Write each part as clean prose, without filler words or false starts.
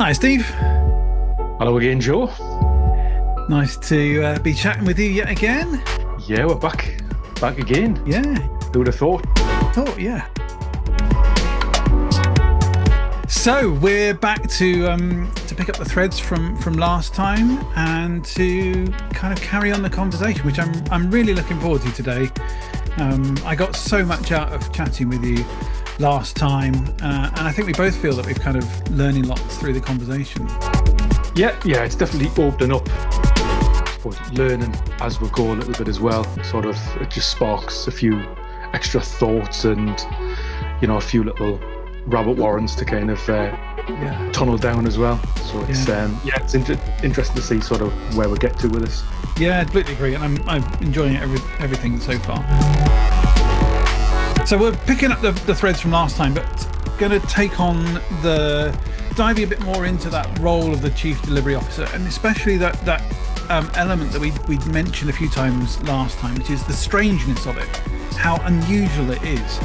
Hi, Steve. Hello again, Joe. Nice to be chatting with you yet again. Yeah, we're back again. Yeah. Who would have thought? Yeah. So we're back to pick up the threads from last time and to kind of carry on the conversation, which I'm really looking forward to today. I got so much out of chatting with you last time, and I think we both feel that we've kind of learning lots through the conversation. Yeah, it's definitely opening up. I suppose learning as we go a little bit as well. Sort of, it just sparks a few extra thoughts and a few little rabbit warrens to kind of tunnel down as well. So it's it's interesting to see sort of where we get to with this. Yeah, I completely agree, and I'm enjoying everything so far. So we're picking up the threads from last time, but going to take on diving a bit more into that role of the Chief Delivery Officer, and especially that element that we mentioned a few times last time, which is the strangeness of it, how unusual it is.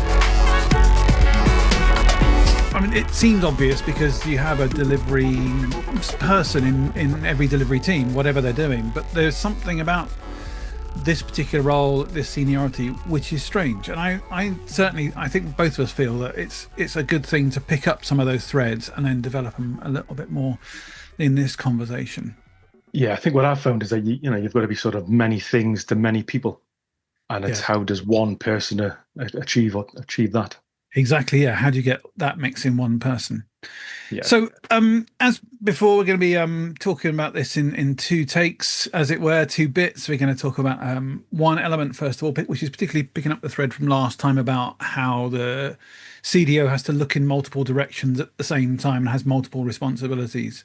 I mean, it seems obvious because you have a delivery person in every delivery team, whatever they're doing, but there's something about this particular role, this seniority, which is strange. And I think both of us feel that it's a good thing to pick up some of those threads and then develop them a little bit more in this conversation. Yeah, I think what I've found is that you've got to be sort of many things to many people, and it's how does one person achieve that? Exactly. Yeah. How do you get that mix in one person? Yeah. So, as before, we're going to be talking about this in two takes, as it were, two bits. We're going to talk about one element first of all, which is particularly picking up the thread from last time about how the CDO has to look in multiple directions at the same time and has multiple responsibilities.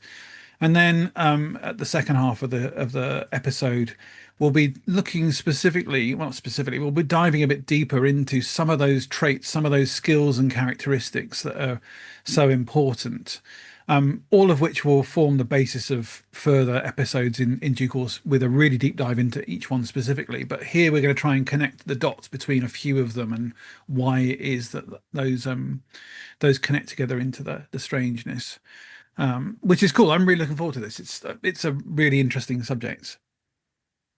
And then at the second half of the episode, we'll be looking we'll be diving a bit deeper into some of those traits, some of those skills and characteristics that are so important, all of which will form the basis of further episodes in due course, with a really deep dive into each one specifically. But here we're going to try and connect the dots between a few of them and why it is that those connect together into the strangeness. Which is cool. I'm really looking forward to this. It's a really interesting subject.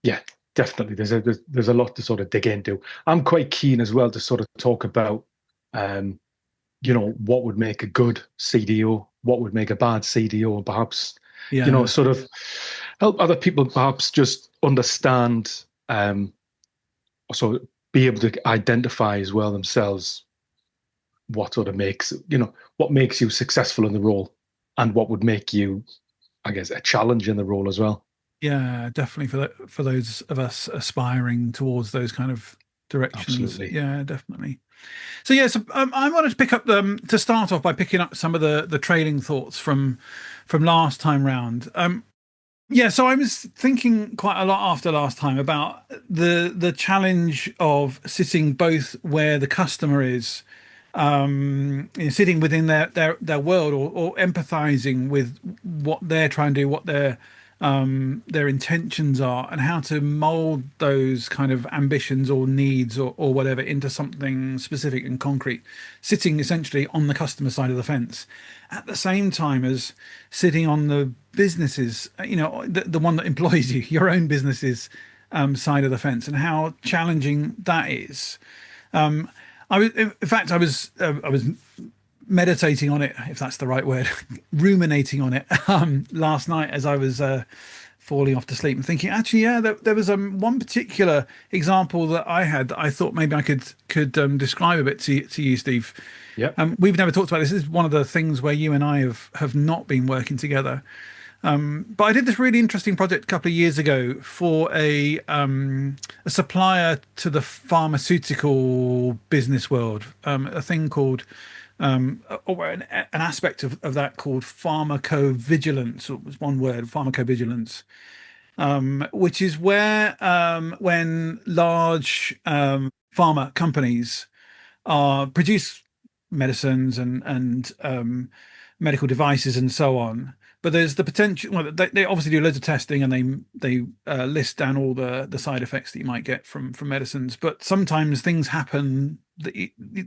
Yeah, definitely. There's a lot to sort of dig into. I'm quite keen as well to sort of talk about, what would make a good CDO, what would make a bad CDO, and perhaps, sort of help other people perhaps just understand, also be able to identify as well themselves what sort of makes you successful in the role, and what would make you, I guess, a challenge in the role as well. Yeah, definitely for those of us aspiring towards those kind of directions. Absolutely. Yeah, definitely. So I wanted to pick up to start off by picking up some of the trailing thoughts from last time round. So I was thinking quite a lot after last time about the challenge of sitting both where the customer is, sitting within their world, or empathizing with what they're trying to do, what their intentions are, and how to mold those kind of ambitions or needs or whatever into something specific and concrete, sitting essentially on the customer side of the fence at the same time as sitting on the businesses, the one that employs you, your own business's side of the fence, and how challenging that is. I was meditating on it, if that's the right word, ruminating on it last night as I was falling off to sleep, and thinking, actually, there was one particular example that I had that I thought maybe I could describe a bit to you, Steve. Yeah. We've never talked about this. This is one of the things where you and I have not been working together. But I did this really interesting project a couple of years ago for a supplier to the pharmaceutical business world, a thing called or an aspect of that called pharmacovigilance, or was one word, pharmacovigilance, which is where when large pharma companies produce medicines and medical devices and so on, but there's the potential. Well, they obviously do loads of testing, and they list down all the side effects that you might get from medicines. But sometimes things happen that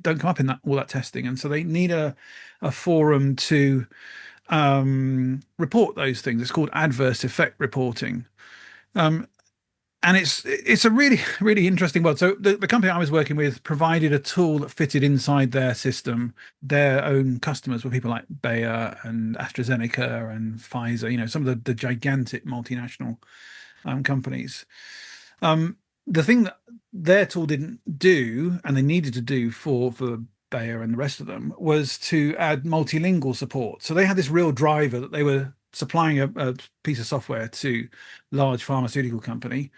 don't come up in all that testing, and so they need a forum to report those things. It's called adverse effect reporting. And it's a really, really interesting world. So the company I was working with provided a tool that fitted inside their system. Their own customers were people like Bayer and AstraZeneca and Pfizer, some of the gigantic multinational companies. The thing that their tool didn't do, and they needed to do for Bayer and the rest of them, was to add multilingual support. So they had this real driver that they were supplying a piece of software to large pharmaceutical company.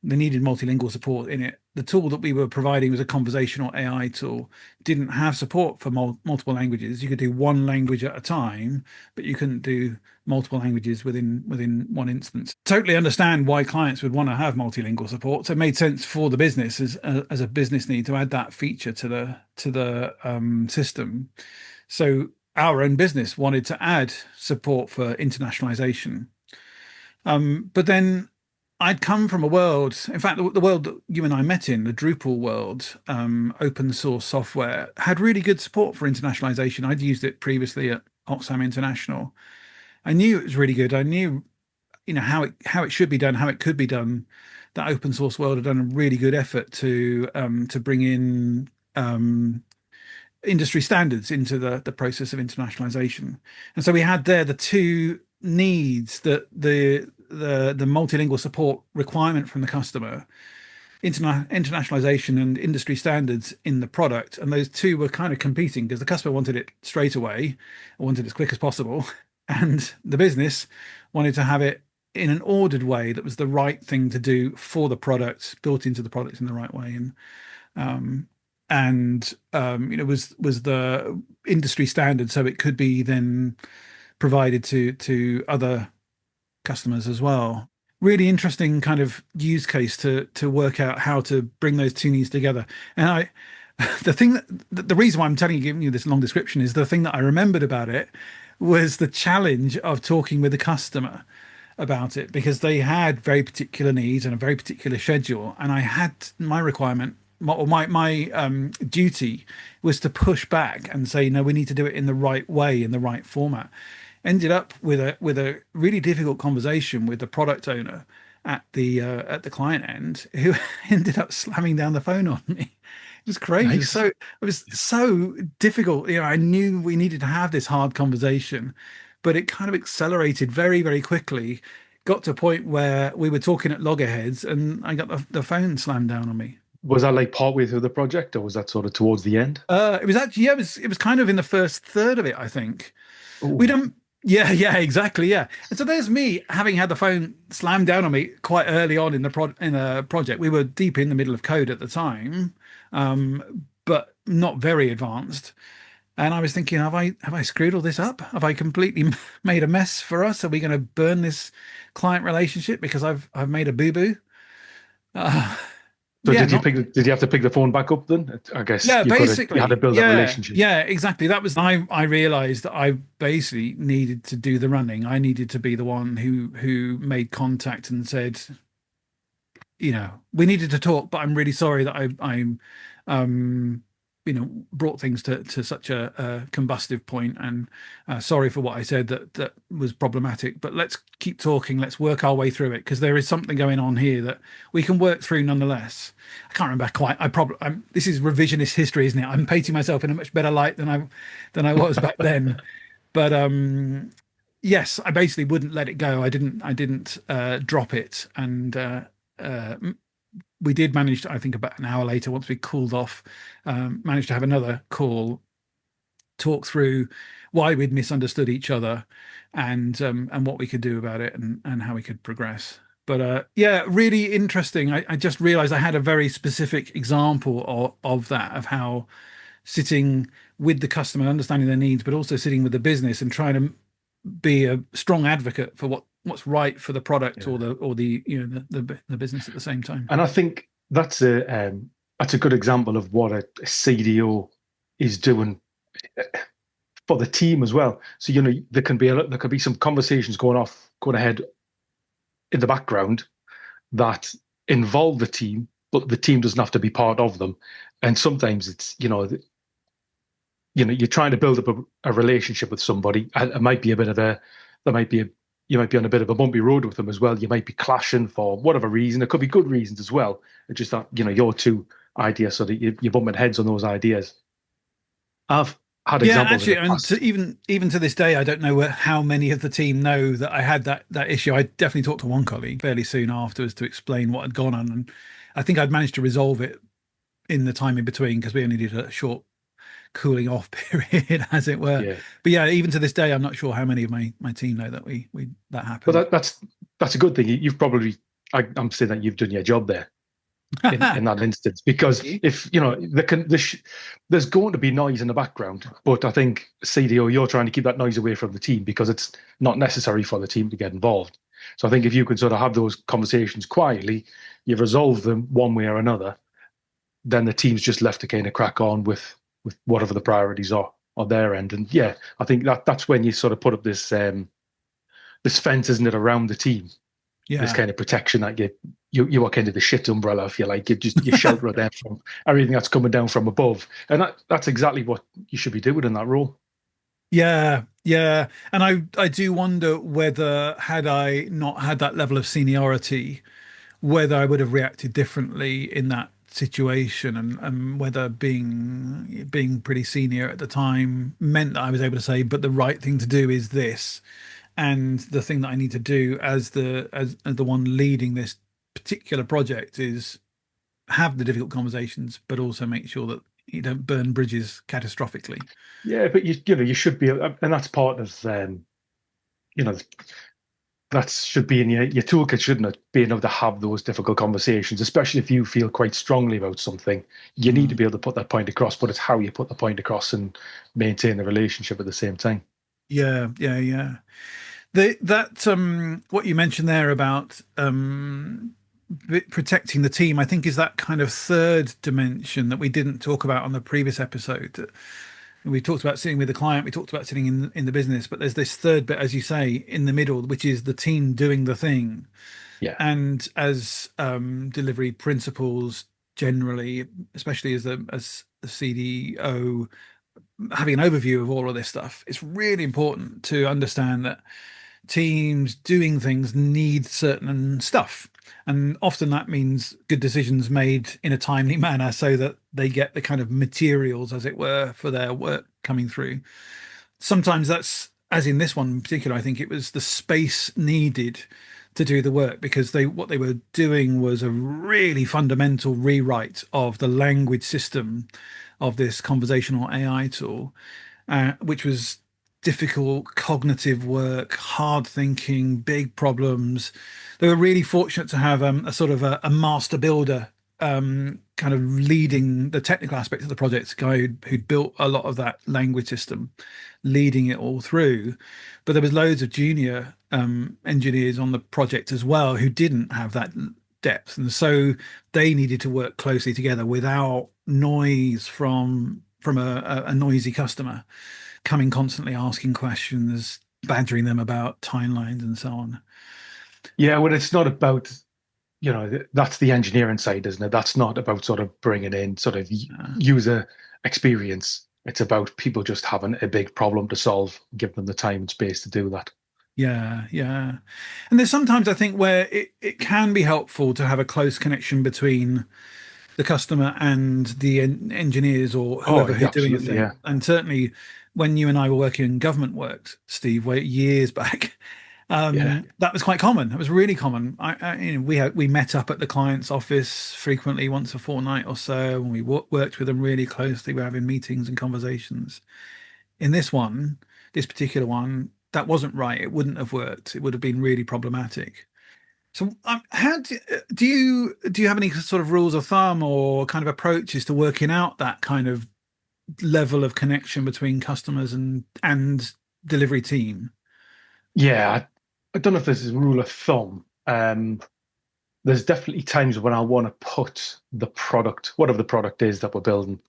They needed multilingual support in it. The tool that we were providing was a conversational AI tool. Didn't have support for multiple languages. You could do one language at a time, but you couldn't do multiple languages within one instance. Totally understand why clients would want to have multilingual support. So it made sense for the business as a business need to add that feature to the system. So our own business wanted to add support for internationalization. But then I'd come from a world, in fact, the world that you and I met in, the Drupal world, open source software, had really good support for internationalization. I'd used it previously at Oxfam International. I knew it was really good. I knew, how it should be done, how it could be done. That open source world had done a really good effort to bring in industry standards into the process of internationalization. And so we had there the two needs, that the multilingual support requirement from the customer, internationalization and industry standards in the product, and those two were kind of competing because the customer wanted it straight away, wanted it as quick as possible, and the business wanted to have it in an ordered way that was the right thing to do for the product, built into the product in the right way. Was the industry standard, so it could be then provided to other customers as well. Really interesting kind of use case to work out how to bring those two needs together. And the reason why I'm giving you this long description is the thing that I remembered about it was the challenge of talking with the customer about it, because they had very particular needs and a very particular schedule, and I had my requirement. My duty was to push back and say, no, we need to do it in the right way, in the right format. Ended up with a really difficult conversation with the product owner at the client end, who ended up slamming down the phone on me. It was crazy. Nice. It was so difficult. I knew we needed to have this hard conversation, but it kind of accelerated very, very quickly. Got to a point where we were talking at loggerheads, and I got the phone slammed down on me. Was that like partway through the project, or was that sort of towards the end? It was actually, it was kind of in the first third of it, I think. Ooh. We don't. Yeah, exactly. Yeah. And so there's me having had the phone slammed down on me quite early on in the project. We were deep in the middle of code at the time, but not very advanced. And I was thinking, have I screwed all this up? Have I completely made a mess for us? Are we going to burn this client relationship because I've made a boo-boo? So did you have to pick the phone back up then? I guess basically you had to build that relationship. Yeah, exactly. That was I realized that I basically needed to do the running. I needed to be the one who made contact and said, we needed to talk, but I'm really sorry that I'm brought things to such a combustive point, and sorry for what I said that was problematic, but let's keep talking. Let's work our way through it, because there is something going on here that we can work through nonetheless. I can't remember quite. This is revisionist history, isn't it? I'm painting myself in a much better light than I was back then. But yes, I basically wouldn't let it go. I didn't drop it, and we did manage to, I think about an hour later, once we cooled off, managed to have another call, talk through why we'd misunderstood each other, and what we could do about it, and how we could progress. But yeah, really interesting. I just realized I had a very specific example of that, of how sitting with the customer, understanding their needs, but also sitting with the business and trying to be a strong advocate for what's right for the product, or the business at the same time. And I think that's a good example of what a CDO is doing for the team as well. So there can be some conversations going ahead in the background that involve the team, but the team doesn't have to be part of them. And sometimes it's you're trying to build up a relationship with somebody. It might be a bit of a, there might be a, you might be on a bit of a bumpy road with them as well. You might be clashing for whatever reason. It could be good reasons as well. It's just that, your two ideas, so that you're bumping heads on those ideas. I've had Yeah, examples in actually, the and past. even to this day, I don't know how many of the team know that I had that issue. I definitely talked to one colleague fairly soon afterwards to explain what had gone on, and I think I'd managed to resolve it in the time in between because we only did a short cooling off period, as it were. Yeah. But yeah, even to this day, I'm not sure how many of my team know that we that But happened. that's a good thing. You've probably, I'm saying that you've done your job there in that instance, because Thank you. if there's going to be noise in the background, but I think CDO, you're trying to keep that noise away from the team because it's not necessary for the team to get involved. So I think if you can sort of have those conversations quietly, you've resolved them one way or another, then the team's just left to kind of crack on with whatever the priorities are on their end. And yeah, I think that's when you sort of put up this fence, isn't it, around the team, this Yeah. kind of protection that you are kind of the shit umbrella, if you like. You shelter them from everything that's coming down from above, and that's exactly what you should be doing in that role. Yeah, yeah. And I do wonder whether had I not had that level of seniority, whether I would have reacted differently in that situation, and whether being pretty senior at the time meant that I was able to say, but the right thing to do is this, and the thing that I need to do as the one leading this particular project is have the difficult conversations, but also make sure that you don't burn bridges catastrophically. Yeah, but you should be, and that's part of you know that should be in your toolkit, shouldn't it? Being able to have those difficult conversations, especially if you feel quite strongly about something, you need to Mm. be able to put that point across. But it's how you put the point across and maintain the relationship at the same time. Yeah, yeah, yeah. That what you mentioned there about protecting the team, I think is that kind of third dimension that we didn't talk about on the previous episode. We talked about sitting with the client, we talked about sitting in the business, but there's this third bit, as you say, in the middle, which is the team doing the thing. Yeah. And as delivery principles generally, especially as the CDO, having an overview of all of this stuff, it's really important to understand that teams doing things need certain stuff. And often that means good decisions made in a timely manner so that they get the kind of materials, as it were, for their work coming through. Sometimes that's, as in this one in particular, I think it was the space needed to do the work because what they were doing was a really fundamental rewrite of the language system of this conversational AI tool, which was difficult cognitive work, hard thinking, big problems. They were really fortunate to have a sort of a master builder kind of leading the technical aspects of the project, a guy who'd built a lot of that language system, leading it all through. But there was loads of junior engineers on the project as well who didn't have that depth, and so they needed to work closely together without noise from a noisy customer coming constantly asking questions, badgering them about timelines and so on. Yeah, well, it's not about, that's the engineering side, isn't it? That's not about sort of bringing in sort of user experience. It's about people just having a big problem to solve, give them the time and space to do that. Yeah, yeah. And there's sometimes I think where it can be helpful to have a close connection between the customer and the engineers or Oh, whoever yeah, who's doing a absolutely, thing. yeah. And certainly when you and I were working in government works, Steve, years back, Yeah. that was quite common. It was really common. We met up at the client's office frequently, once a fortnight or so, and we worked with them really closely. We're having meetings and conversations. In this particular one, that wasn't right. It wouldn't have worked. It would have been really problematic. So, how do you have any sort of rules of thumb or kind of approaches to working out that kind of level of connection between customers and delivery team? Yeah, I don't know if this is a rule of thumb. There's definitely times when I want to put the product, whatever the product is that we're building,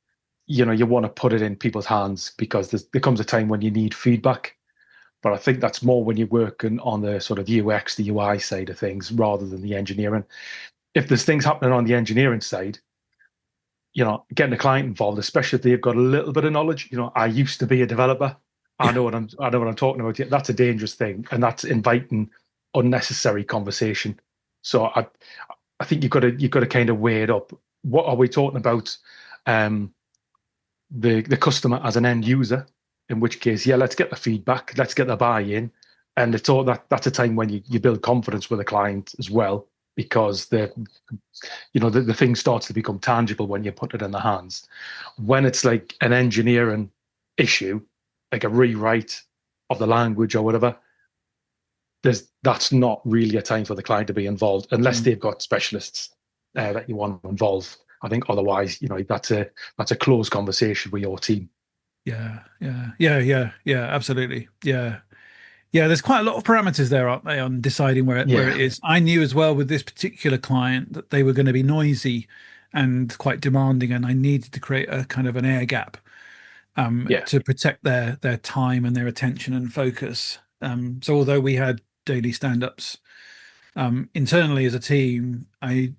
you want to put it in people's hands because there comes a time when you need feedback. But I think that's more when you're working on the sort of UX, the UI side of things, rather than the engineering. If there's things happening on the engineering side, getting the client involved, especially if they've got a little bit of knowledge. I used to be a developer. Yeah. I know what I'm talking about. That's a dangerous thing, and that's inviting unnecessary conversation. So I think you've got to kind of weigh it up. What are we talking about? The customer as an end user, in which case, yeah, let's get the feedback, let's get the buy-in, and it's all that's a time when you build confidence with a client as well, because the thing starts to become tangible when you put it in their hands. When it's like an engineering issue, like a rewrite of the language or whatever, that's not really a time for the client to be involved unless they've got specialists that you want to involve. I think otherwise, that's a close conversation with your team. Yeah, absolutely. Yeah, there's quite a lot of parameters there, aren't they, on deciding where it is. I knew as well with this particular client that they were going to be noisy and quite demanding, and I needed to create a kind of an air gap to protect their time and their attention and focus. So although we had daily stand-ups internally as a team, I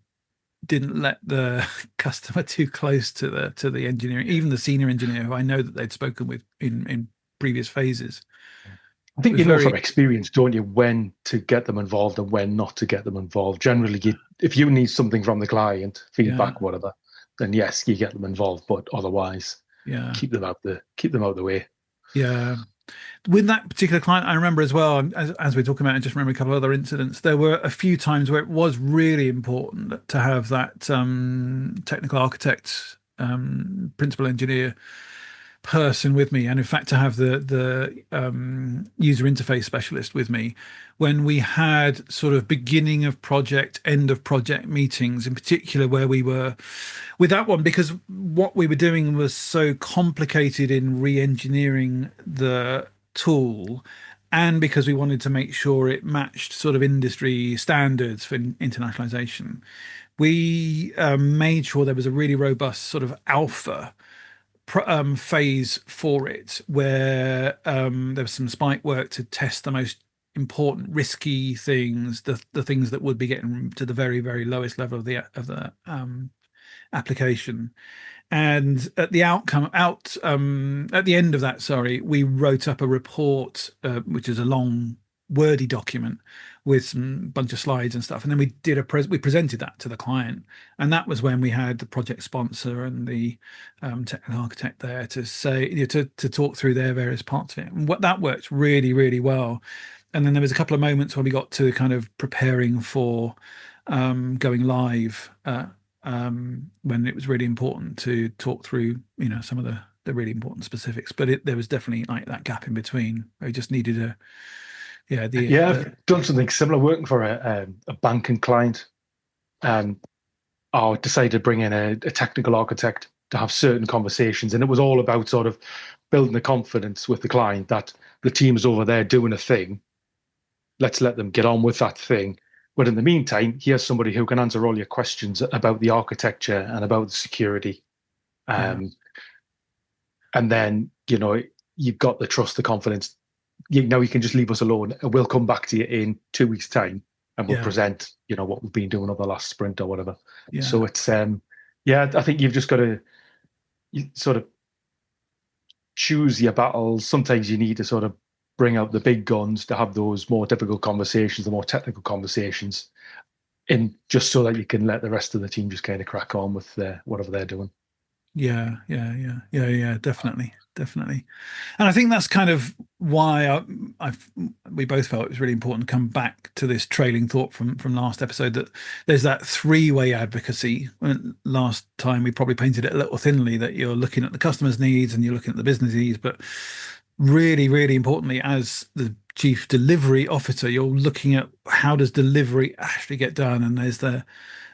didn't let the customer too close to the engineering, even the senior engineer who I know that they'd spoken with in previous phases. I think from experience, don't you, when to get them involved and when not to get them involved. Generally, if you need something from the client, feedback, whatever, then yes, you get them involved. But otherwise, keep them out the way. Yeah. With that particular client, I remember as well, as we're talking about, I just remember a couple of other incidents. There were a few times where it was really important to have that technical architect, principal engineer person with me, and in fact to have the user interface specialist with me when we had sort of beginning of project, end of project meetings, in particular where we were with that one, because what we were doing was so complicated in re-engineering the tool, and because we wanted to make sure it matched sort of industry standards for internationalization, we made sure there was a really robust sort of alpha phase for it, where there was some spike work to test the most important risky things, the things that would be getting to the very, very lowest level of the application. And at the at the end of that, sorry, we wrote up a report, which is a long wordy document with some bunch of slides and stuff, and then we did we presented that to the client, and that was when we had the project sponsor and the technical architect there to say, to talk through their various parts of it, and what that worked really, really well. And then there was a couple of moments when we got to kind of preparing for going live, when it was really important to talk through some of the really important specifics, but there was definitely like that gap in between where we just needed a I've done something similar working for a banking client. I decided to bring in a technical architect to have certain conversations, and it was all about sort of building the confidence with the client that the team's over there doing a thing. Let's let them get on with that thing. But in the meantime, here's somebody who can answer all your questions about the architecture and about the security. And then, you've got the trust, the confidence. Now you can just leave us alone. We'll come back to you in 2 weeks' time, and we'll present, what we've been doing over the last sprint or whatever. Yeah. So it's, I think you've just got to sort of choose your battles. Sometimes you need to sort of bring out the big guns to have those more difficult conversations, the more technical conversations, and just so that you can let the rest of the team just kind of crack on with whatever they're doing. Yeah, definitely. And I think that's kind of why we both felt it was really important to come back to this trailing thought from last episode, that there's that three-way advocacy. Last time we probably painted it a little thinly, that you're looking at the customer's needs and you're looking at the business needs, but really, really importantly, as the chief delivery officer, you're looking at how does delivery actually get done, and there's the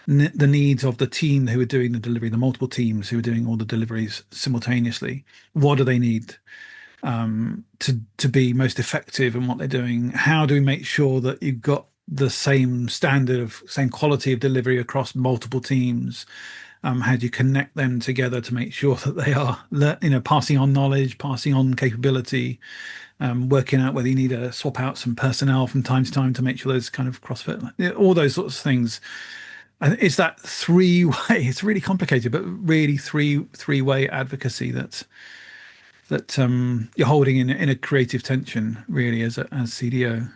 needs of the team who are doing the delivery, the multiple teams who are doing all the deliveries simultaneously. What do they need to be most effective in what they're doing? How do we make sure that you've got the same quality of delivery across multiple teams? How do you connect them together to make sure that they are, passing on knowledge, passing on capability, working out whether you need to swap out some personnel from time to time to make sure there's kind of crossfit, all those sorts of things. And it's that three-way. It's really complicated, but really three-way advocacy that you're holding in a creative tension, really, as CDO.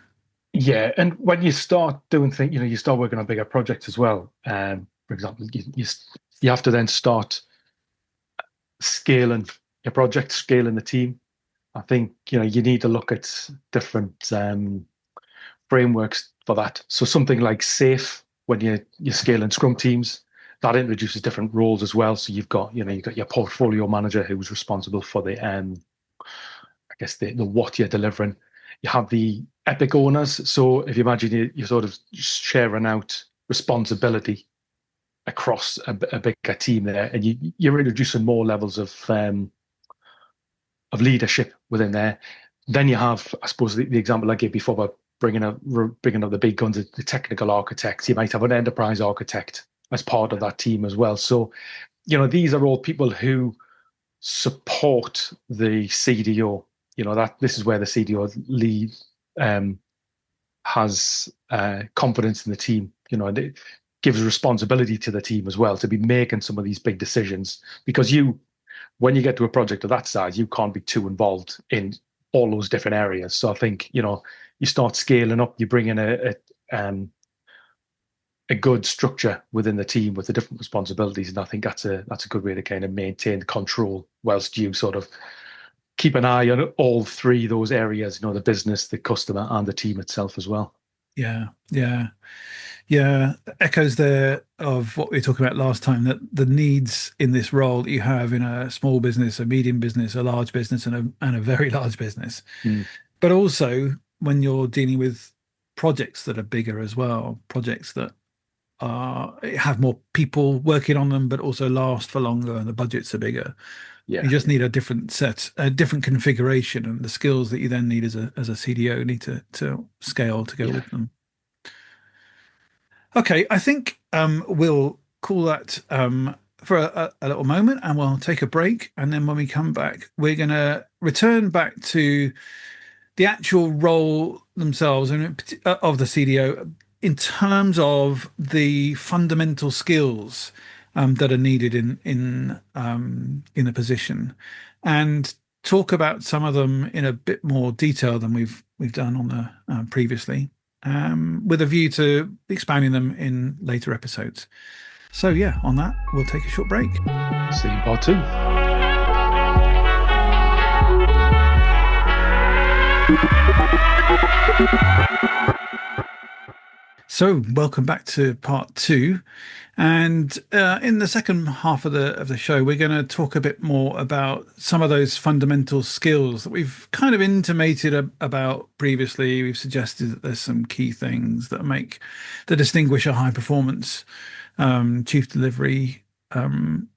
Yeah, and when you start doing things, you start working on bigger projects as well. For example, you have to then start scaling your project, scaling the team. I think you need to look at different frameworks for that. So something like SAFe, when you're scaling Scrum teams, that introduces different roles as well. So you've got your portfolio manager who's responsible for the I guess the what you're delivering. You have the epic owners. So if you imagine you're sort of sharing out responsibility across a bigger team there, and you're introducing more levels of leadership within there. Then you have, I suppose, the example I gave before about bringing up the big guns, the technical architects. You might have an enterprise architect as part of that team as well. So, these are all people who support the CDO. That this is where the CDO lead has confidence in the team. And it gives responsibility to the team as well to be making some of these big decisions, because when you get to a project of that size, you can't be too involved in all those different areas. So I think, you start scaling up, you bring in a good structure within the team with the different responsibilities. And I think that's a good way to kind of maintain control whilst you sort of keep an eye on all three of those areas, the business, the customer, and the team itself as well. Yeah, yeah. Yeah, echoes there of what we were talking about last time, that the needs in this role that you have in a small business, a medium business, a large business, and a very large business. Mm. But also when you're dealing with projects that are bigger as well, projects that have more people working on them, but also last for longer and the budgets are bigger. Yeah. You just need a different set, a different configuration, and the skills that you then need as a CDO need to scale to go with them. Okay, I think we'll call that for a little moment, and we'll take a break. And then when we come back, we're going to return back to the actual role themselves and of the CDO in terms of the fundamental skills that are needed in the position, and talk about some of them in a bit more detail than we've done on the previously, with a view to expanding them in later episodes. So yeah, on that, we'll take a short break. See you in part 2. So welcome back to part 2. And in the second half of the show, we're going to talk a bit more about some of those fundamental skills that we've kind of intimated about previously. We've suggested that there's some key things that distinguish a high performance chief delivery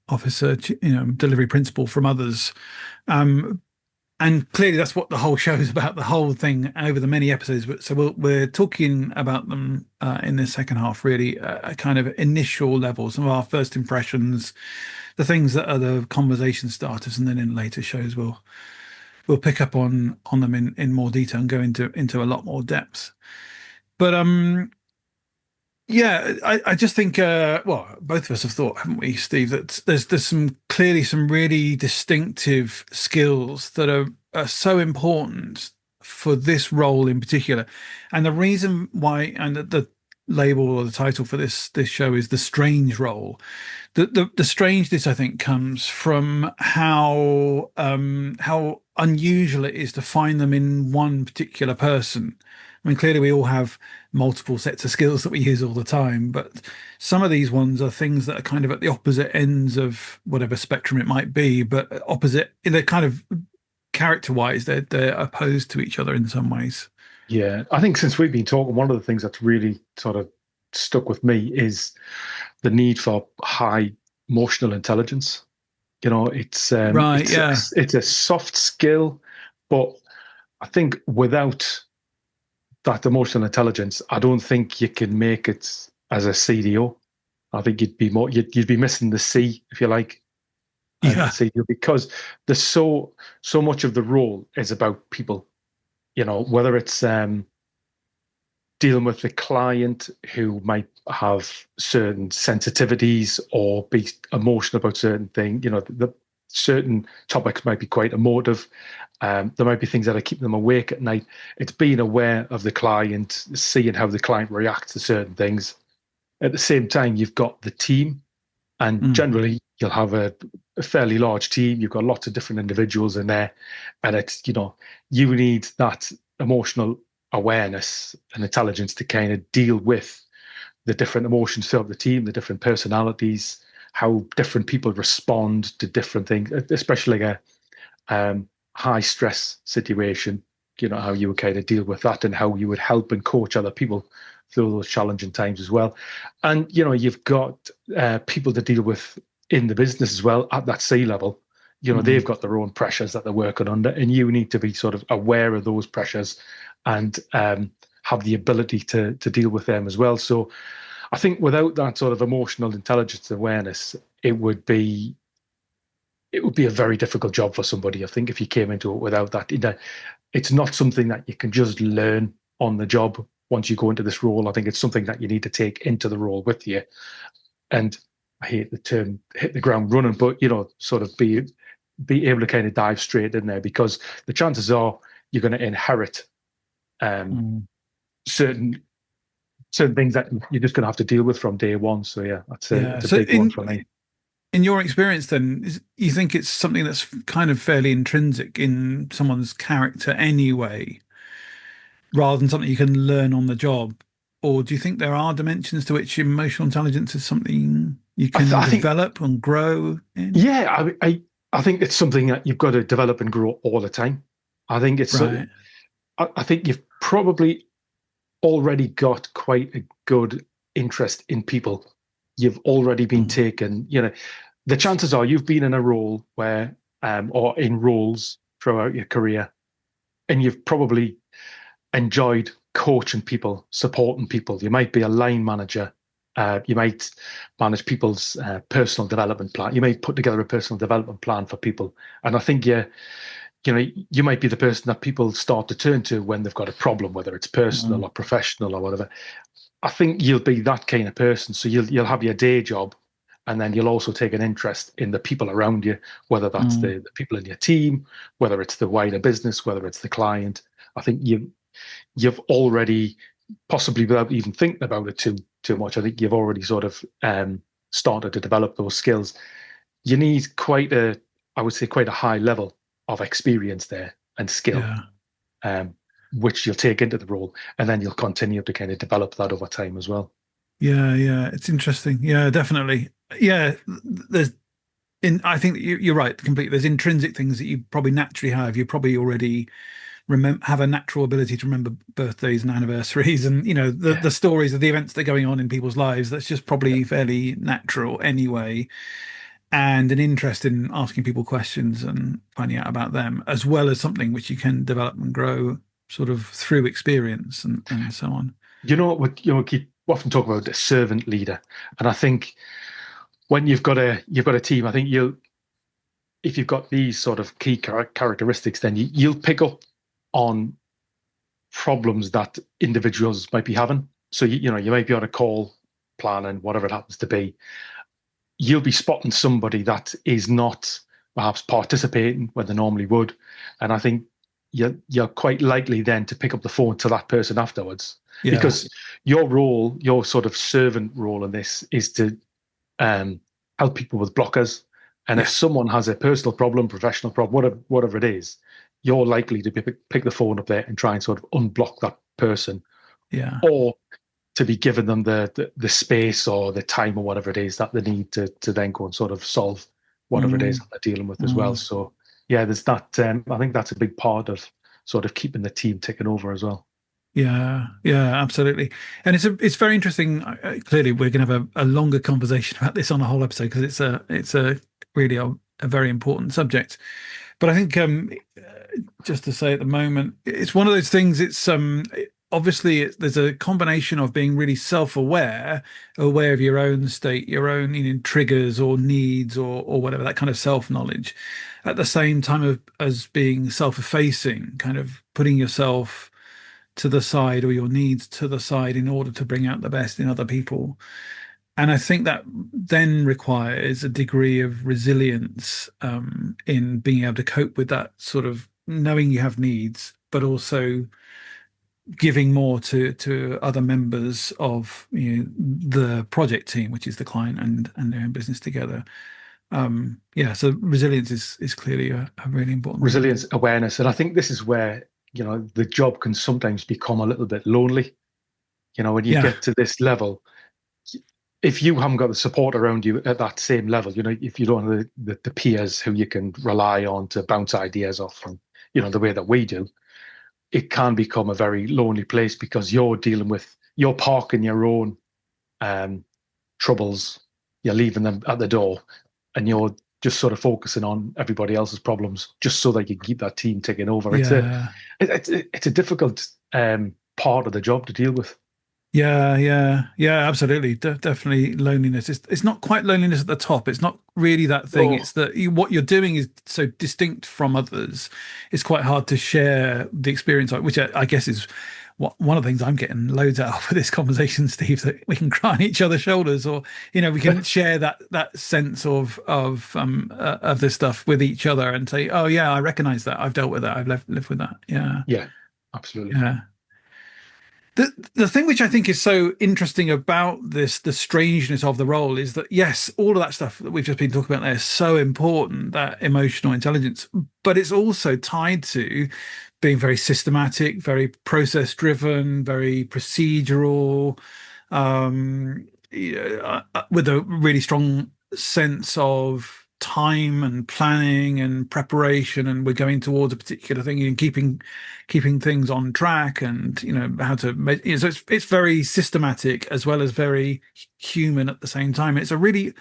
officer, delivery principal from others. And clearly, that's what the whole show is about, the whole thing over the many episodes. So we're talking about them in this second half, really, a kind of initial level, some of our first impressions, the things that are the conversation starters, and then in later shows we'll pick up on them in more detail and go into a lot more depth. But yeah, I just think, well, both of us have thought, haven't we, Steve, that there's some really distinctive skills that are so important for this role in particular. And the reason why, and the label or the title for this show is The Strange Role. The strangeness, I think, comes from how unusual it is to find them in one particular person. I mean, clearly we all have multiple sets of skills that we use all the time, but some of these ones are things that are kind of at the opposite ends of whatever spectrum it might be, but opposite, they're kind of character-wise, they're opposed to each other in some ways. Yeah, I think since we've been talking, one of the things that's really sort of stuck with me is the need for high emotional intelligence. It's Right, yeah. it's a soft skill, but I think without that emotional intelligence, I don't think you can make it as a CDO. I think you'd be missing the C, if you like, as Yeah. a CDO, because there's so much of the role is about people. Whether it's dealing with the client who might have certain sensitivities or be emotional about certain things. The certain topics might be quite emotive. There might be things that are keeping them awake at night. It's being aware of the client, seeing how the client reacts to certain things. At the same time, you've got the team, and generally you'll have a fairly large team. You've got lots of different individuals in there, and it's you need that emotional awareness and intelligence to kind of deal with the different emotions throughout the team, the different personalities, how different people respond to different things, especially like a high stress situation. How you would kind of deal with that and how you would help and coach other people through those challenging times as well. And you've got people to deal with in the business as well at that C level. They've got their own pressures that they're working under, and you need to be sort of aware of those pressures and have the ability to deal with them as well. So I think without that sort of emotional intelligence and awareness, it would be a very difficult job for somebody. I think if you came into it without that, it's not something that you can just learn on the job once you go into this role. I think it's something that you need to take into the role with you. And I hate the term hit the ground running, but sort of be able to kind of dive straight in there, because the chances are you're going to inherit certain things that you're just going to have to deal with from day one. So yeah, that's a big one for me. In your experience, then, you think it's something that's kind of fairly intrinsic in someone's character anyway, rather than something you can learn on the job? Or do you think there are dimensions to which emotional intelligence is something you can develop and grow in? Yeah, I think it's something that you've got to develop and grow all the time. I think it's right. I think you've probably already got quite a good interest in people. You've already been taken, the chances are you've been in a role where, or in roles throughout your career, and you've probably enjoyed coaching people, supporting people. You might be a line manager. You might manage people's personal development plan. You might put together a personal development plan for people. And I think you might be the person that people start to turn to when they've got a problem, whether it's personal or professional or whatever. I think you'll be that kind of person. So you'll have your day job, and then you'll also take an interest in the people around you, whether that's the people in your team, whether it's the wider business, whether it's the client. I think you've already, possibly without even thinking about it too much, I think you've already sort of started to develop those skills. You need I would say quite a high level of experience there and skill. Which you'll take into the role, and then you'll continue to kind of develop that over time as well. Yeah, it's interesting. Yeah, definitely. Yeah, I think that you're right completely. There's intrinsic things that you probably naturally have. You probably already have a natural ability to remember birthdays and anniversaries, and the stories of the events that are going on in people's lives. That's just probably fairly natural anyway. And an interest in asking people questions and finding out about them, as well as something which you can develop and grow sort of through experience and so on. We often talk about a servant leader, and I think when you've got a team, I think if you've got these sort of key characteristics, then you'll pick up on problems that individuals might be having. So you might be on a call plan, and whatever it happens to be, you'll be spotting somebody that is not perhaps participating when they normally would, and I think you're quite likely then to pick up the phone to that person afterwards, because your role, your sort of servant role in this, is to help people with blockers. And if someone has a personal problem, professional problem, whatever it is, you're likely to pick the phone up there and try and sort of unblock that person, or to be giving them the space or the time or whatever it is that they need to then go and sort of solve whatever it is that they're dealing with as well. So yeah, there's that. I think that's a big part of sort of keeping the team ticking over as well. Yeah, absolutely. And it's very interesting. Clearly, we're going to have a longer conversation about this on a whole episode, because it's a really a very important subject. But I think just to say at the moment, it's one of those things. It's obviously there's a combination of being really self-aware, aware of your own state, your own triggers or needs or whatever, that kind of self-knowledge, at the same time as being self-effacing, kind of putting yourself to the side or your needs to the side in order to bring out the best in other people. And I think that then requires a degree of resilience in being able to cope with that sort of knowing you have needs, but also giving more to other members of the project team, which is the client and their own business together. So resilience is clearly a really important thing. Resilience, awareness, and I think this is where the job can sometimes become a little bit lonely. When you get to this level, if you haven't got the support around you at that same level, if you don't have the peers who you can rely on to bounce ideas off from, the way that we do, it can become a very lonely place because you're parking your own troubles, you're leaving them at the door, and you're just sort of focusing on everybody else's problems just so that you keep that team ticking over. Yeah. It's a difficult part of the job to deal with. Yeah, absolutely. Definitely loneliness. It's not quite loneliness at the top. It's not really that thing. It's that what you're doing is so distinct from others. It's quite hard to share the experience, which I guess is one of the things I'm getting loads out of with this conversation, Steve, that we can cry on each other's shoulders, or we can share that sense of this stuff with each other and say, oh yeah, I recognize that. I've dealt with that. I've lived with that. Yeah, absolutely. Yeah. The thing which I think is so interesting about the strangeness of the role is that, yes, all of that stuff that we've just been talking about there is so important, that emotional intelligence, but it's also tied to being very systematic, very process driven, very procedural, with a really strong sense of time and planning and preparation, and we're going towards a particular thing and keeping things on track, and how to so it's very systematic as well as very human at the same time. It's a really,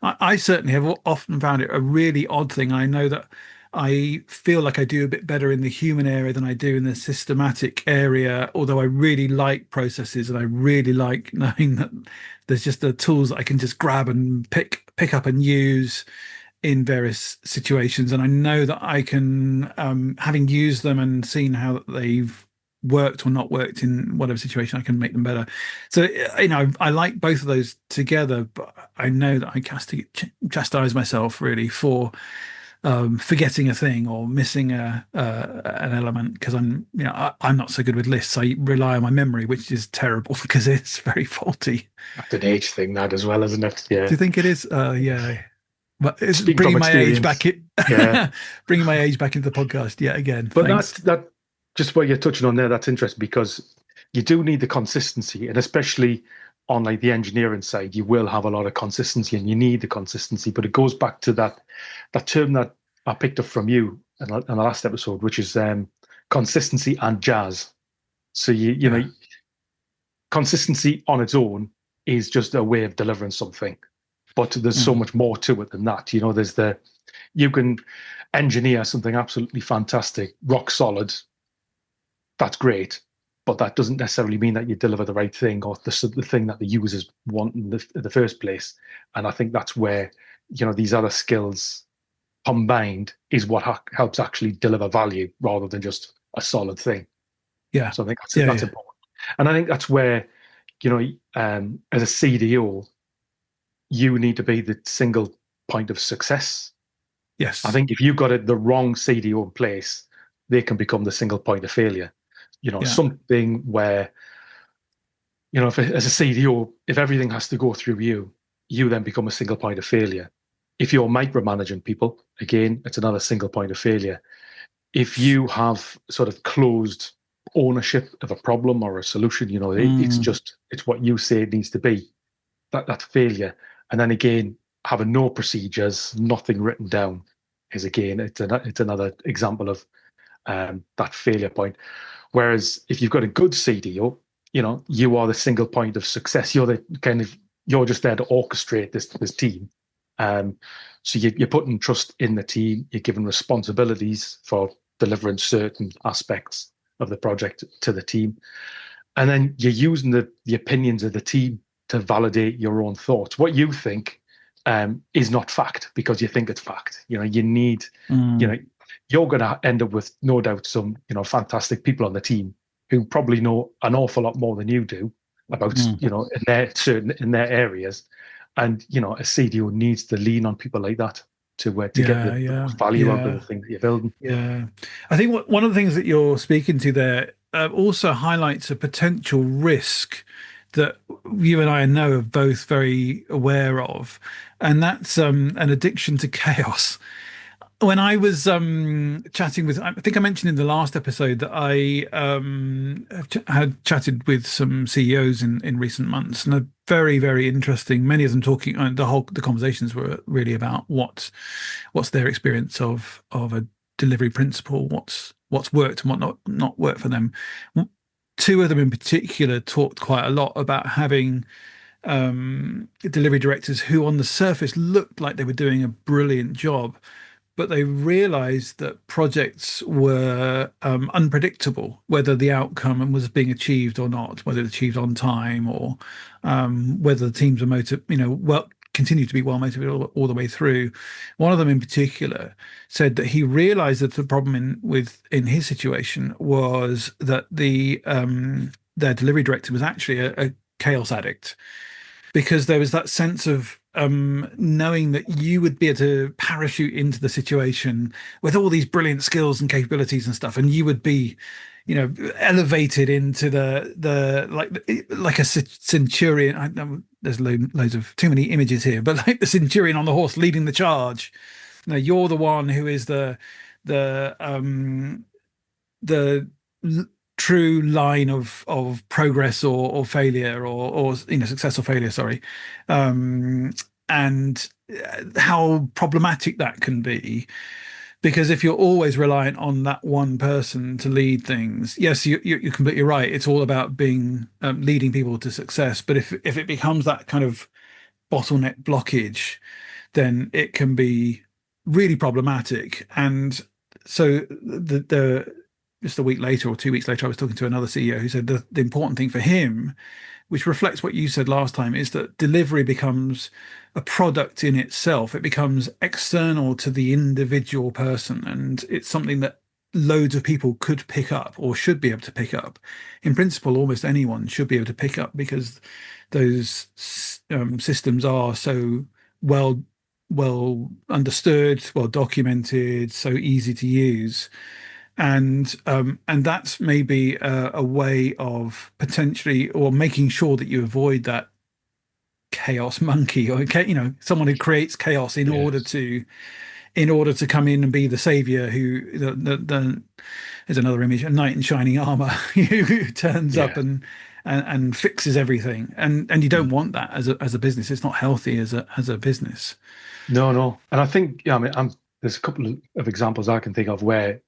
I certainly have often found it a really odd thing. I know that I feel like I do a bit better in the human area than I do in the systematic area, although I really like processes and I really like knowing that there's just the tools that I can just grab and pick up and use in various situations. And I know that I can, having used them and seen how they've worked or not worked in whatever situation, I can make them better. So, I like both of those together, but I know that I chastise myself really for forgetting a thing or missing an element, because I'm not so good with lists. I rely on my memory, which is terrible because it's very faulty. That's an age thing, that as well, isn't it? Yeah. Do you think it is? Yeah. But it's bringing my age back bringing my age back into the podcast yet again. But that just what you're touching on there, that's interesting, because you do need the consistency, and especially on like the engineering side, you will have a lot of consistency, and you need the consistency. But it goes back to that term that I picked up from you in the last episode, which is consistency and jazz. So you know, consistency on its own is just a way of delivering something. But there's so much more to it than that. You can engineer something absolutely fantastic, rock solid. That's great, but that doesn't necessarily mean that you deliver the right thing or the thing that the users want in the first place. And I think that's where these other skills combined is what helps actually deliver value rather than just a solid thing. Yeah. So I think that's important, and I think that's where as a CDO, you need to be the single point of success. Yes. I think if you've got the wrong CDO in place, they can become the single point of failure. Something where, as a CDO, if everything has to go through you then become a single point of failure. If you're micromanaging people, again, it's another single point of failure. If you have sort of closed ownership of a problem or a solution, it's what you say it needs to be. That's failure. And then again, having no procedures, nothing written down is again, it's another example of that failure point. Whereas if you've got a good CDO, you are the single point of success. You're just there to orchestrate this team. So you're putting trust in the team. You're giving responsibilities for delivering certain aspects of the project to the team, and then you're using the opinions of the team to validate your own thoughts. What you think is not fact because you think it's fact. You need, you're going to end up with no doubt some, fantastic people on the team, who probably know an awful lot more than you do about, Mm. in their areas. And, a CDO needs to lean on people like that to get Yeah, the yeah, most value out of the yeah, thing that you're building. yeah. I think one of the things that you're speaking to there also highlights a potential risk that you and I know are both very aware of, and that's an addiction to chaos. When I was chatting with, I think I mentioned in the last episode that I had chatted with some CEOs in recent months, and they're very, very interesting. Many of them talking, the conversations were really about what's their experience of a delivery principle, what's worked and what not worked for them. Two of them in particular talked quite a lot about having delivery directors who, on the surface, looked like they were doing a brilliant job, but they realized that projects were unpredictable, whether the outcome was being achieved or not, whether it's achieved on time, or whether the teams were well, continue to be well motivated all the way through. One of them in particular said that he realized that the problem in his situation was that their delivery director was actually a chaos addict, because there was that sense of knowing that you would be able to parachute into the situation with all these brilliant skills and capabilities and stuff, and you would be, elevated into the like a centurion. I know there's loads of too many images here, but like the centurion on the horse leading the charge. You're the one who is the the true line of progress or failure, or success or failure, sorry. And how problematic that can be, because if you're always reliant on that one person to lead things, yes, you're completely right, it's all about being leading people to success. But if it becomes that kind of bottleneck blockage, then it can be really problematic. And so the just a week later or 2 weeks later, I was talking to another CEO who said the important thing for him, which reflects what you said last time, is that delivery becomes a product in itself. It becomes external to the individual person, and it's something that loads of people could pick up or should be able to pick up. In principle, almost anyone should be able to pick up, because those systems are so well understood, well documented, so easy to use. And that's maybe a way of potentially, or making sure that you avoid that chaos monkey, or someone who creates chaos Yes. in order to come in and be the savior, who there's another image, a knight in shining armor who turns up Yeah. and fixes everything. And you don't want that as a business. It's not healthy as a business. No, no. And I think, yeah, I mean, there's a couple of examples I can think of where,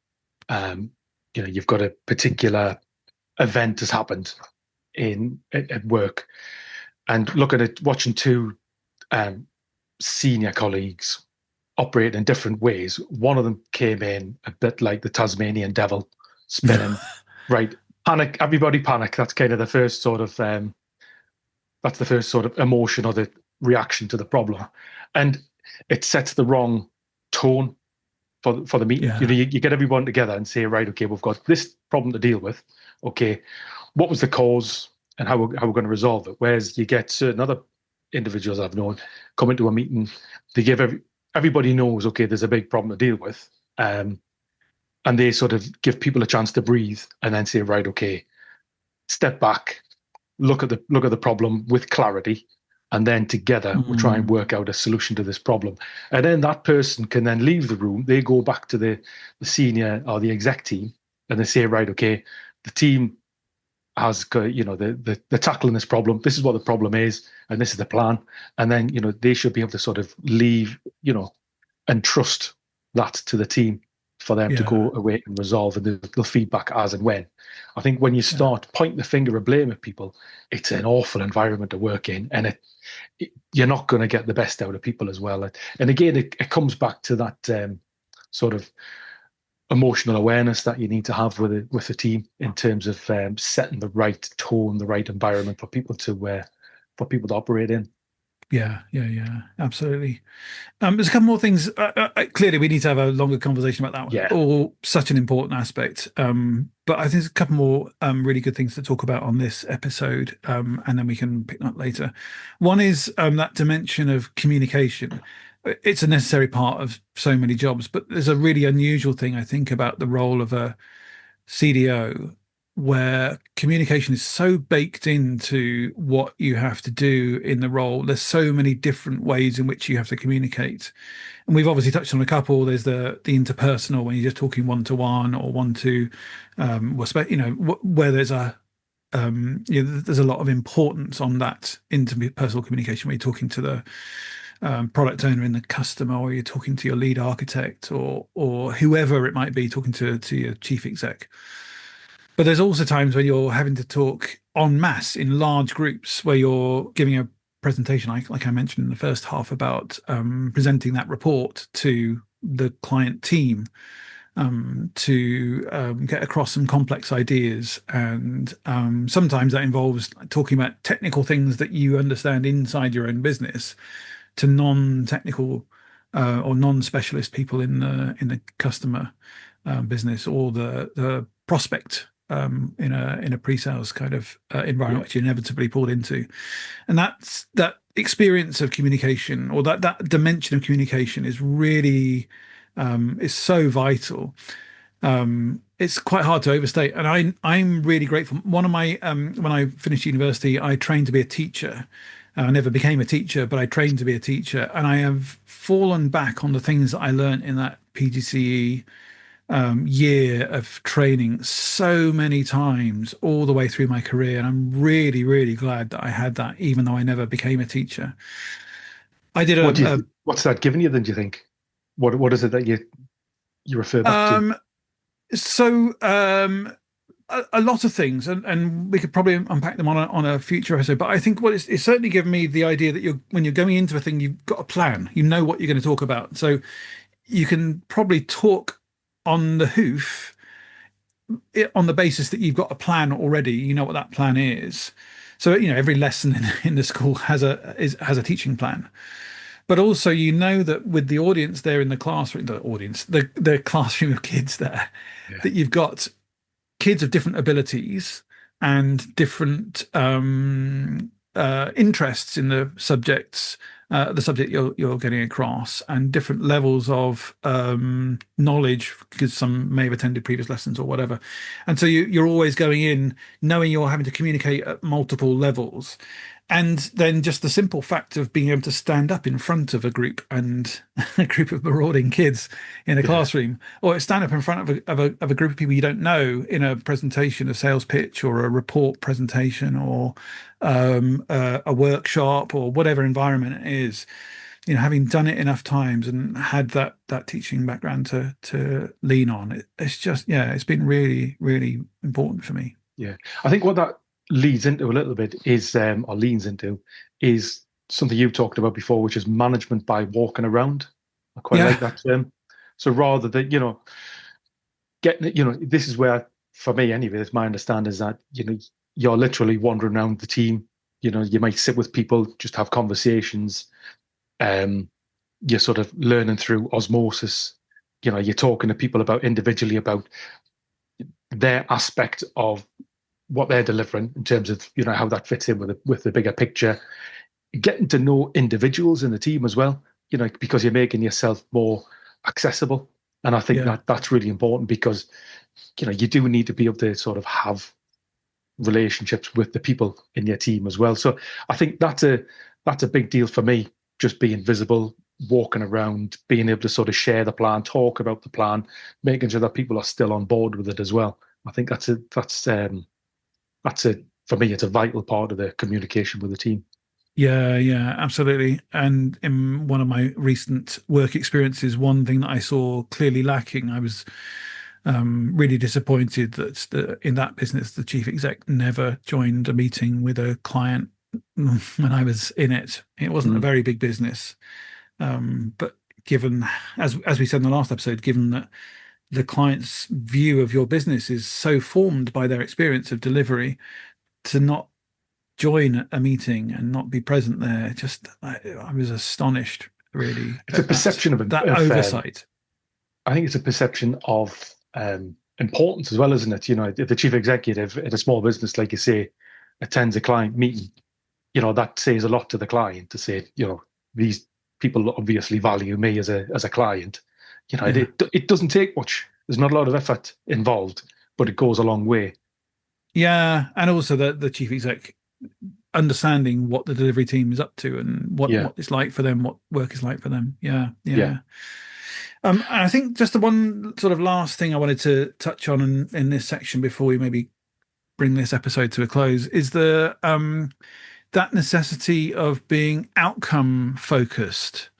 um, you've got a particular event has happened at work, and looking at watching two senior colleagues operate in different ways. One of them came in a bit like the Tasmanian devil, spinning, right? Panic, everybody panic. That's kind of the first sort of emotion or the reaction to the problem, and it sets the wrong tone for the meeting. Yeah. You get everyone together and say, right, okay, we've got this problem to deal with. Okay, what was the cause and how we're going to resolve it? Whereas you get certain other individuals I've known come into a meeting, they give everybody knows, okay, there's a big problem to deal with, and they sort of give people a chance to breathe and then say, right, okay, step back, look at the problem with clarity, and then together we'll try and Mm. work out a solution to this problem. And then that person can then leave the room. They go back to the senior or the exec team, and they say, right, okay, the team has they're tackling this problem. This is what the problem is, and this is the plan. And then they should be able to sort of leave, and trust that to the team for them to Yeah. go away and resolve, and they'll feedback as and when. I think when you Yeah. start pointing the finger of blame at people, it's an awful environment to work in, and you're not going to get the best out of people as well. And again, it comes back to that sort of emotional awareness that you need to have with the team in terms of setting the right tone, the right environment for people to operate in. Yeah. Yeah. Yeah. Absolutely. There's a couple more things. Clearly, we need to have a longer conversation about that one. Yeah, All such an important aspect. but I think there's a couple more really good things to talk about on this episode, and then we can pick them up later. One is that dimension of communication. It's a necessary part of so many jobs, but there's a really unusual thing I think about the role of a CDO, where communication is so baked into what you have to do in the role. There's so many different ways in which you have to communicate. And we've obviously touched on a couple. There's the interpersonal, when you're just talking one to one or one to, where there's there's a lot of importance on that interpersonal communication, where you're talking to the product owner and the customer, or you're talking to your lead architect, or whoever it might be, talking to your chief exec. But there's also times when you're having to talk en masse in large groups, where you're giving a presentation, like I mentioned in the first half, about presenting that report to the client team, to get across some complex ideas. And sometimes that involves talking about technical things that you understand inside your own business to non-technical or non-specialist people in the customer business, or the prospect in a pre-sales kind of environment, which you're inevitably pulled into. And that experience of communication, or that dimension of communication, is really is so vital. It's quite hard to overstate, and I'm really grateful. One of my when I finished university, I trained to be a teacher. I never became a teacher, but I trained to be a teacher, and I have fallen back on the things that I learned in that PGCE year of training so many times all the way through my career. And I'm really, really glad that I had that, even though I never became a teacher. I did what's that given you then, do you think? What is it that you refer back to? So a lot of things, and we could probably unpack them on a future episode. But I think what it's certainly given me the idea that when you're going into a thing, you've got a plan. You know what you're going to talk about, so you can probably talk on the hoof on the basis that you've got a plan already. You know what that plan is. So every lesson in the school has a teaching plan. But also, that with the audience there in the classroom, the classroom of kids there, that you've got kids of different abilities and different interests in the subject you're getting across, and different levels of knowledge, because some may have attended previous lessons or whatever. And so you're always going in knowing you're having to communicate at multiple levels. And then just the simple fact of being able to stand up in front of a group, and a group of marauding kids in a classroom, or stand up in front of a group of people you don't know in a presentation, a sales pitch, or a report presentation, or a workshop, or whatever environment it is. Having done it enough times and had that teaching background to lean on, it's just it's been really, really important for me. Yeah, I think what that leads into a little bit is, or leans into, is something you've talked about before, which is management by walking around. I quite like that term. So rather than, getting, this is where, for me anyway, it's my understanding is that, you're literally wandering around the team. You might sit with people, just have conversations. You're sort of learning through osmosis. You're talking to people individually about their aspect of what they're delivering in terms of how that fits in with the bigger picture, getting to know individuals in the team as well, because you're making yourself more accessible. And I think that's really important, because you do need to be able to sort of have relationships with the people in your team as well. So I think that's a big deal for me, just being visible, walking around, being able to sort of share the plan, talk about the plan, making sure that people are still on board with it as well. I think that's for me, it's a vital part of the communication with the team. Yeah, absolutely. And in one of my recent work experiences, one thing that I saw clearly lacking, I was really disappointed that in that business, the chief exec never joined a meeting with a client when I was in it. It wasn't a very big business. But given, as we said in the last episode, given that the client's view of your business is so formed by their experience of delivery, to not join a meeting and not be present there, I was astonished, really. It's a perception of that oversight. I think it's a perception of importance as well, isn't it? If the chief executive at a small business, like you say, attends a client meeting, that says a lot to the client to say, these people obviously value me as a client. It doesn't take much. There's not a lot of effort involved, but it goes a long way. Yeah, and also the chief exec understanding what the delivery team is up to and Yeah, what it's like for them, what work is like for them. Yeah, yeah, yeah. And I think just the one sort of last thing I wanted to touch on in this section before we maybe bring this episode to a close is the that necessity of being outcome focused,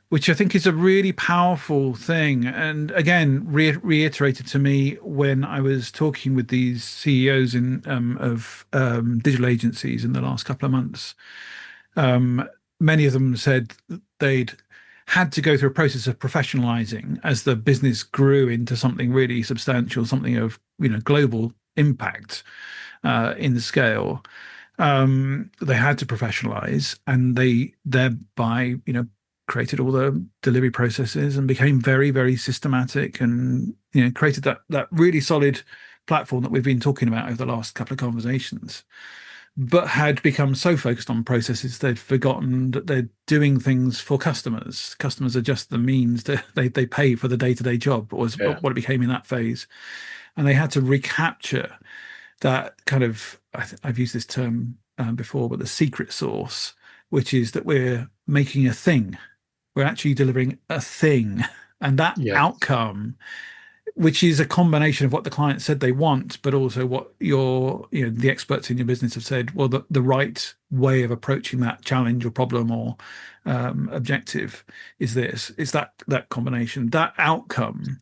which I think is a really powerful thing. And again, reiterated to me when I was talking with these CEOs of digital agencies in the last couple of months. Um, Many of them said that they'd had to go through a process of professionalizing as the business grew into something really substantial, something of global impact in the scale. They had to professionalize, and they thereby created all the delivery processes and became very, very systematic, and created that really solid platform that we've been talking about over the last couple of conversations, but had become so focused on processes they'd forgotten that they're doing things for customers. Customers are just the means that they pay for the day-to-day job, was yeah, what it became in that phase. And they had to recapture that kind of, I've used this term before, but the secret sauce, which is that we're making a thing. We're actually delivering a thing. And that yeah, outcome, which is a combination of what the client said they want, but also what the experts in your business have said, well, the right way of approaching that challenge or problem or objective is this. It's that combination, that outcome,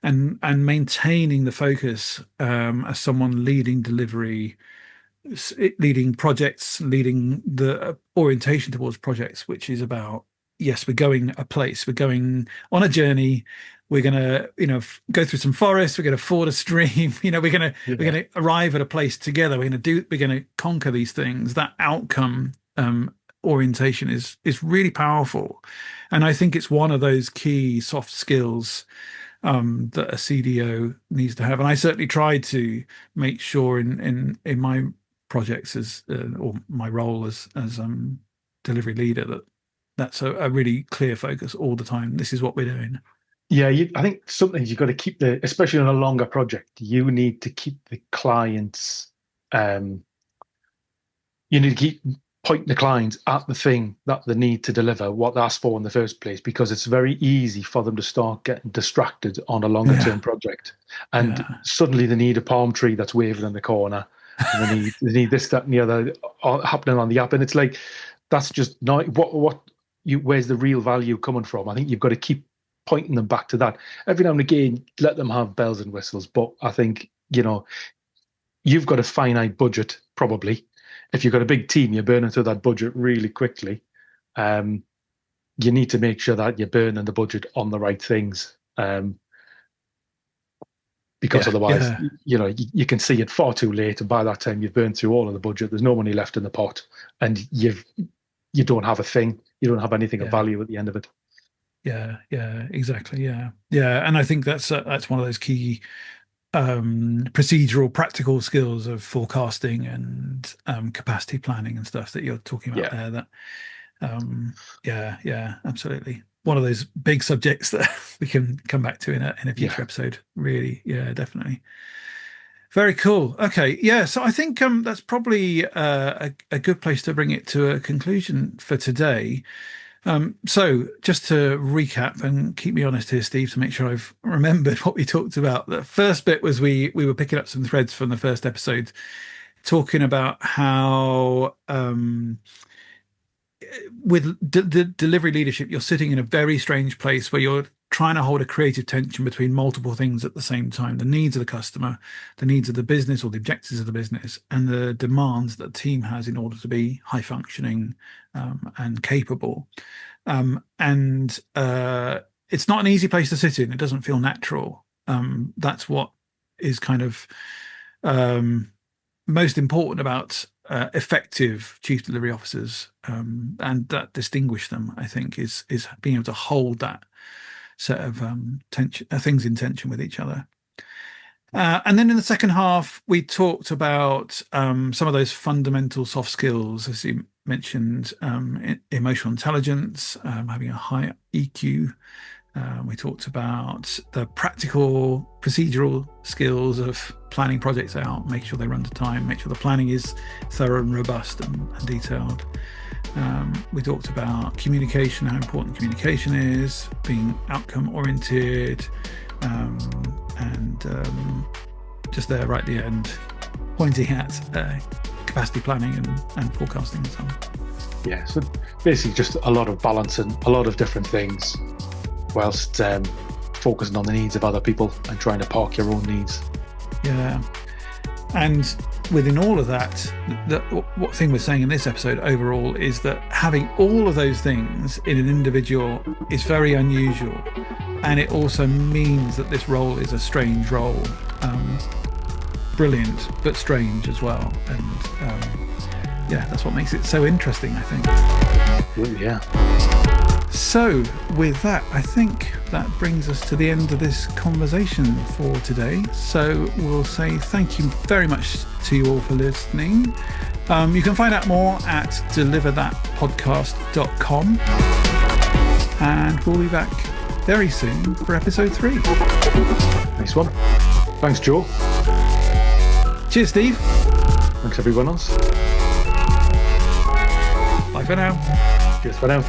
and maintaining the focus as someone leading delivery, leading projects, leading the orientation towards projects, which is about, yes, we're going a place, we're going on a journey, we're going to go through some forest, we're going to ford a stream, we're yeah, going to arrive at a place together, we're going to conquer these things. That outcome orientation is really powerful, and I think it's one of those key soft skills that a CDO needs to have. And I certainly try to make sure in my projects as or my role as delivery leader that that's a really clear focus all the time. This is what we're doing. yeah. I think sometimes you've got to keep especially on a longer project, you need to keep the clients. Um, you need to keep pointing the clients at the thing that they need to deliver, what they asked for in the first place, because it's very easy for them to start getting distracted on a longer Yeah, term project. And yeah, suddenly they need a palm tree that's waving in the corner, and they need this, that, and the other happening on the app. And it's like, that's just not where's the real value coming from? I think you've got to keep pointing them back to that. Every now and again, let them have bells and whistles. But I think, you've got a finite budget, probably. If you've got a big team, you're burning through that budget really quickly. Um, you need to make sure that you're burning the budget on the right things, because yeah, otherwise, yeah, you can see it far too late, and by that time you've burned through all of the budget. There's no money left in the pot, and you don't have a thing. You don't have anything of yeah. value at the end of it. Yeah, yeah, exactly. Yeah, yeah, and I think that's one of those key procedural, practical skills of forecasting and capacity planning and stuff that you're talking about Yeah, there. That yeah, yeah, absolutely. One of those big subjects that we can come back to in a future yeah, episode. Really, yeah, definitely. Very cool. Okay, yeah. So I think that's probably a good place to bring it to a conclusion for today. So just to recap and keep me honest here, Steve, to make sure I've remembered what we talked about. The first bit was we were picking up some threads from the first episode, talking about how with delivery leadership, you're sitting in a very strange place where you're trying to hold a creative tension between multiple things at the same time: the needs of the customer, the needs of the business or the objectives of the business, and the demands that the team has in order to be high functioning and capable. And it's not an easy place to sit in. It doesn't feel natural. That's what is kind of um, most important about effective chief delivery officers, and that distinguish them, I think, is being able to hold that set of tension, things in tension with each other. And then in the second half, we talked about some of those fundamental soft skills, as you mentioned, emotional intelligence, having a high EQ. We talked about the practical, procedural skills of planning projects out, make sure they run to time, make sure the planning is thorough and robust and detailed. We talked about communication, how important communication is, being outcome-oriented, and just there right at the end, pointing at capacity planning and forecasting and so on. Yeah, so basically just a lot of balancing a lot of different things whilst focusing on the needs of other people and trying to park your own needs. Yeah. And within all of that, what thing we're saying in this episode overall is that having all of those things in an individual is very unusual. And it also means that this role is a strange role. Brilliant, but strange as well. And yeah, that's what makes it so interesting, I think. Ooh, yeah. So with that, I think that brings us to the end of this conversation for today. So we'll say thank you very much to you all for listening. You can find out more at deliverthatpodcast.com, and we'll be back very soon for episode 3. Nice one. Thanks, Joe. Cheers, Steve. Thanks, everyone else. Bye for now. Cheers for now.